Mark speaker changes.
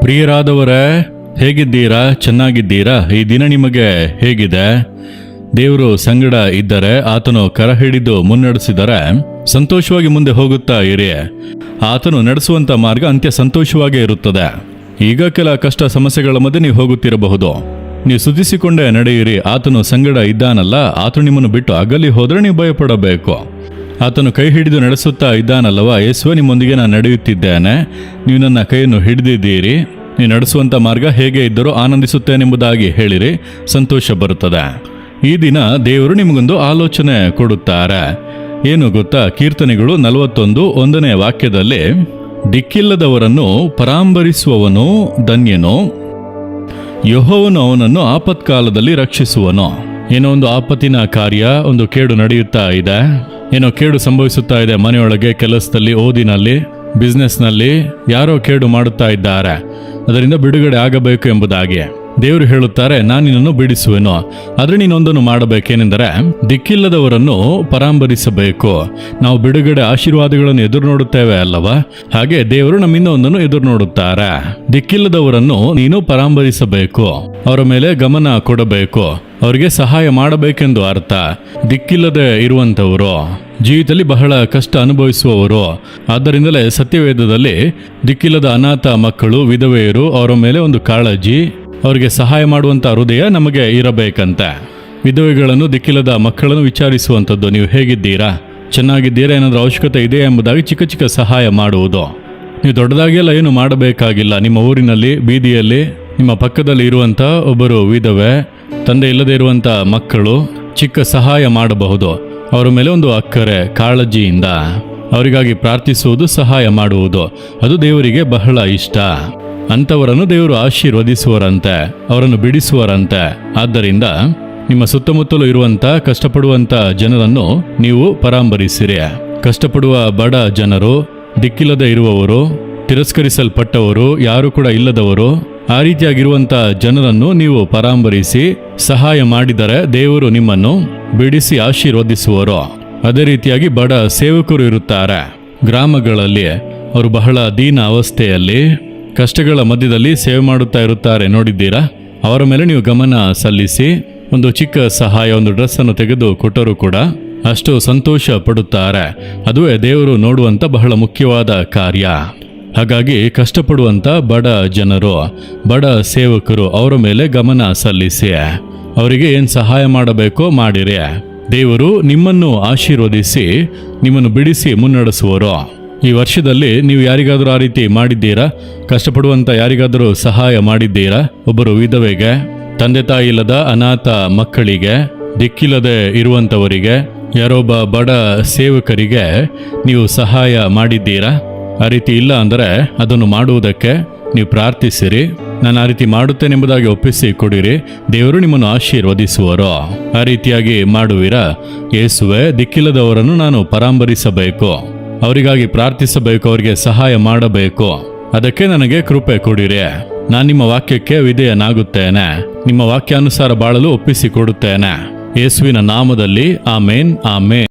Speaker 1: ಪ್ರಿಯರಾದವರೇ, ಹೇಗಿದ್ದೀರಾ? ಚೆನ್ನಾಗಿದ್ದೀರಾ? ಈ ದಿನ ನಿಮಗೆ ಹೇಗಿದೆ? ದೇವರು ಸಂಗಡ ಇದ್ದರೆ, ಆತನು ಕರ ಹಿಡಿದು ಮುನ್ನಡೆಸಿದರೆ ಸಂತೋಷವಾಗಿ ಮುಂದೆ ಹೋಗುತ್ತಾ ಇರಿ. ಆತನು ನಡೆಸುವಂಥ ಮಾರ್ಗ ಅಂತ್ಯ ಸಂತೋಷವಾಗೇ ಇರುತ್ತದೆ. ಈಗ ಕೆಲ ಕಷ್ಟ ಸಮಸ್ಯೆಗಳ ಮಧ್ಯೆ ನೀವು ಹೋಗುತ್ತಿರಬಹುದು. ನೀವು ಸುಧಿಸಿಕೊಂಡೇ ನಡೆಯಿರಿ. ಆತನು ಸಂಗಡ ಇದ್ದಾನಲ್ಲ. ಆತನು ನಿಮ್ಮನ್ನು ಬಿಟ್ಟು ಅಗಲಿ ಹೋದರೆ ನೀವು ಭಯಪಡಬೇಕು. ಆತನು ಕೈ ಹಿಡಿದು ನಡೆಸುತ್ತಾ ಇದ್ದಾನಲ್ಲವ. ಯೇಸುವೆ, ನಿಮ್ಮೊಂದಿಗೆ ನಾನು ನಡೆಯುತ್ತಿದ್ದೇನೆ, ನೀವು ನನ್ನ ಕೈಯನ್ನು ಹಿಡಿದಿದ್ದೀರಿ, ನೀವು ನಡೆಸುವಂಥ ಮಾರ್ಗ ಹೇಗೆ ಇದ್ದರೂ ಆನಂದಿಸುತ್ತೇನೆಂಬುದಾಗಿ ಹೇಳಿರಿ. ಸಂತೋಷ ಬರುತ್ತದೆ. ಈ ದಿನ ದೇವರು ನಿಮಗೊಂದು ಆಲೋಚನೆ ಕೊಡುತ್ತಾರೆ. ಏನು ಗೊತ್ತಾ? ಕೀರ್ತನೆಗಳು 41:1 ವಾಕ್ಯದಲ್ಲಿ, ದಿಕ್ಕಿಲ್ಲದವರನ್ನು ಪರಾಂಬರಿಸುವವನು ಧನ್ಯನು, ಯೆಹೋವನು ಅವನನ್ನು ಆಪತ್ಕಾಲದಲ್ಲಿ ರಕ್ಷಿಸುವನು. ಏನೋ ಒಂದು ಆಪತ್ತಿನ ಕಾರ್ಯ, ಒಂದು ಕೇಡು ನಡೆಯುತ್ತಾ ಇದೆ, ಏನೋ ಕೇಡು ಸಂಭವಿಸುತ್ತಾ ಇದೆ. ಮನೆಯೊಳಗೆ, ಕೆಲಸದಲ್ಲಿ, ಓದಿನಲ್ಲಿ, ಬಿಸ್ನೆಸ್ನಲ್ಲಿ ಯಾರೋ ಕೇಡು ಮಾಡುತ್ತಾ ಇದ್ದಾರೆ. ಅದರಿಂದ ಬಿಡುಗಡೆ ಆಗಬೇಕು ಎಂಬುದಾಗಿ ದೇವರು ಹೇಳುತ್ತಾರೆ, ನಾನು ನಿನ್ನನ್ನು ಬಿಡಿಸುವೆನು. ಆದರೆ ನೀನೊಂದನ್ನು ಮಾಡಬೇಕೇನೆಂದರೆ, ದಿಕ್ಕಿಲ್ಲದವರನ್ನು ಪರಾಂಬರಿಸಬೇಕು. ನಾವು ಬಿಡುಗಡೆ ಆಶೀರ್ವಾದಗಳನ್ನು ಎದುರು ನೋಡುತ್ತೇವೆ ಅಲ್ಲವಾ? ಹಾಗೆ ದೇವರು ನಮ್ಮಿಂದ ಒಂದನ್ನು ಎದುರು ನೋಡುತ್ತಾರೆ. ದಿಕ್ಕಿಲ್ಲದವರನ್ನು ನೀನು ಪರಾಂಬರಿಸಬೇಕು, ಅವರ ಮೇಲೆ ಗಮನ ಕೊಡಬೇಕು, ಅವರಿಗೆ ಸಹಾಯ ಮಾಡಬೇಕೆಂದು ಅರ್ಥ. ದಿಕ್ಕಿಲ್ಲದೆ ಇರುವಂಥವರು, ಜೀವಿತದಲ್ಲಿ ಬಹಳ ಕಷ್ಟ ಅನುಭವಿಸುವವರು. ಆದ್ದರಿಂದಲೇ ಸತ್ಯವೇದದಲ್ಲಿ ದಿಕ್ಕಿಲ್ಲದ ಅನಾಥ ಮಕ್ಕಳು, ವಿಧವೆಯರು, ಅವರ ಮೇಲೆ ಒಂದು ಕಾಳಜಿ, ಅವರಿಗೆ ಸಹಾಯ ಮಾಡುವಂಥ ಹೃದಯ ನಮಗೆ ಇರಬೇಕಂತೆ. ವಿಧವೆಗಳನ್ನು, ದಿಕ್ಕಿಲ್ಲದ ಮಕ್ಕಳನ್ನು ವಿಚಾರಿಸುವಂಥದ್ದು, ನೀವು ಹೇಗಿದ್ದೀರಾ, ಚೆನ್ನಾಗಿದ್ದೀರಾ, ಏನಾದರೂ ಅವಶ್ಯಕತೆ ಇದೆ ಎಂಬುದಾಗಿ ಚಿಕ್ಕ ಚಿಕ್ಕ ಸಹಾಯ ಮಾಡುವುದು. ನೀವು ದೊಡ್ಡದಾಗೆಲ್ಲ ಏನು ಮಾಡಬೇಕಾಗಿಲ್ಲ. ನಿಮ್ಮ ಊರಿನಲ್ಲಿ, ಬೀದಿಯಲ್ಲಿ, ನಿಮ್ಮ ಪಕ್ಕದಲ್ಲಿ ಇರುವಂಥ ಒಬ್ಬರು ವಿಧವೆ, ತಂದೆ ಇಲ್ಲದೆ ಇರುವಂಥ ಮಕ್ಕಳು, ಚಿಕ್ಕ ಸಹಾಯ ಮಾಡಬಹುದು. ಅವರ ಮೇಲೆ ಒಂದು ಅಕ್ಕರೆ, ಕಾಳಜಿಯಿಂದ ಅವರಿಗಾಗಿ ಪ್ರಾರ್ಥಿಸುವುದು, ಸಹಾಯ ಮಾಡುವುದು, ಅದು ದೇವರಿಗೆ ಬಹಳ ಇಷ್ಟ. ಅಂಥವರನ್ನು ದೇವರು ಆಶೀರ್ವದಿಸುವರಂತೆ, ಅವರನ್ನು ಬಿಡಿಸುವರಂತೆ. ಆದ್ದರಿಂದ ನಿಮ್ಮ ಸುತ್ತಮುತ್ತಲೂ ಇರುವಂಥ ಕಷ್ಟಪಡುವಂಥ ಜನರನ್ನು ನೀವು ಪರಾಂಬರಿಸಿರಿ. ಕಷ್ಟಪಡುವ ಬಡ ಜನರು, ದಿಕ್ಕಿಲ್ಲದೆ ಇರುವವರು, ತಿರಸ್ಕರಿಸಲ್ಪಟ್ಟವರು, ಯಾರು ಕೂಡ ಇಲ್ಲದವರು, ಆ ರೀತಿಯಾಗಿರುವಂಥ ಜನರನ್ನು ನೀವು ಪರಾಂಬರಿಸಿ ಸಹಾಯ ಮಾಡಿದರೆ ದೇವರು ನಿಮ್ಮನ್ನು ಬಿಡಿಸಿ ಆಶೀರ್ವದಿಸುವರು. ಅದೇ ರೀತಿಯಾಗಿ ಬಡ ಸೇವಕರು ಇರುತ್ತಾರೆ ಗ್ರಾಮಗಳಲ್ಲಿ. ಅವರು ಬಹಳ ದೀನ ಅವಸ್ಥೆಯಲ್ಲಿ, ಕಷ್ಟಗಳ ಮಧ್ಯದಲ್ಲಿ ಸೇವೆ ಮಾಡುತ್ತಾ ಇರುತ್ತಾರೆ, ನೋಡಿದ್ದೀರಾ? ಅವರ ಮೇಲೆ ನೀವು ಗಮನ ಸಲ್ಲಿಸಿ ಒಂದು ಚಿಕ್ಕ ಸಹಾಯ, ಒಂದು ಡ್ರೆಸ್ಸನ್ನು ತೆಗೆದು ಕೊಟ್ಟರೂ ಕೂಡ ಅಷ್ಟು ಸಂತೋಷ ಪಡುತ್ತಾರೆ. ಅದುವೇ ದೇವರು ನೋಡುವಂಥ ಬಹಳ ಮುಖ್ಯವಾದ ಕಾರ್ಯ. ಹಾಗಾಗಿ ಕಷ್ಟಪಡುವಂಥ ಬಡ ಜನರು, ಬಡ ಸೇವಕರು, ಅವರ ಮೇಲೆ ಗಮನ ಸಲ್ಲಿಸಿ ಅವರಿಗೆ ಏನು ಸಹಾಯ ಮಾಡಬೇಕೋ ಮಾಡಿರಿ. ದೇವರು ನಿಮ್ಮನ್ನು ಆಶೀರ್ವದಿಸಿ ನಿಮ್ಮನ್ನು ಬಿಡಿಸಿ ಮುನ್ನಡೆಸುವರು. ಈ ವರ್ಷದಲ್ಲಿ ನೀವು ಯಾರಿಗಾದರೂ ಆ ರೀತಿ ಮಾಡಿದ್ದೀರಾ? ಕಷ್ಟಪಡುವಂಥ ಯಾರಿಗಾದರೂ ಸಹಾಯ ಮಾಡಿದ್ದೀರಾ? ಒಬ್ಬರು ವಿಧವೆಗೆ, ತಂದೆ ತಾಯಿ ಇಲ್ಲದ ಅನಾಥ ಮಕ್ಕಳಿಗೆ, ದಿಕ್ಕಿಲ್ಲದೆ ಇರುವಂಥವರಿಗೆ, ಯಾರೊಬ್ಬ ಬಡ ಸೇವಕರಿಗೆ ನೀವು ಸಹಾಯ ಮಾಡಿದ್ದೀರಾ? ಆ ರೀತಿ ಇಲ್ಲ ಅಂದರೆ ಅದನ್ನು ಮಾಡುವುದಕ್ಕೆ ನೀವು ಪ್ರಾರ್ಥಿಸಿರಿ. ನಾನು ಆ ರೀತಿ ಮಾಡುತ್ತೇನೆಂಬುದಾಗಿ ಒಪ್ಪಿಸಿ ಕೊಡಿರಿ. ದೇವರು ನಿಮ್ಮನ್ನು ಆಶೀರ್ವದಿಸುವರು. ಆ ರೀತಿಯಾಗಿ ಮಾಡುವಿರಾ? ಯೇಸುವೆ, ದಿಕ್ಕಿಲ್ಲದವರನ್ನು ನಾನು ಪರಾಂಬರಿಸಬೇಕು, ಅವರಿಗಾಗಿ ಪ್ರಾರ್ಥಿಸಬೇಕು, ಅವರಿಗೆ ಸಹಾಯ ಮಾಡಬೇಕು. ಅದಕ್ಕೆ ನನಗೆ ಕೃಪೆ ಕೊಡಿರಿ. ನಾನು ನಿಮ್ಮ ವಾಕ್ಯಕ್ಕೆ ವಿಧೇಯನಾಗುತ್ತೇನೆ, ನಿಮ್ಮ ವಾಕ್ಯಾನುಸಾರ ಬಾಳಲು ಒಪ್ಪಿಸಿ ಕೊಡುತ್ತೇನೆ. ಯೇಸುವಿನ ನಾಮದಲ್ಲಿ ಆಮೇನ್, ಆಮೇನ್.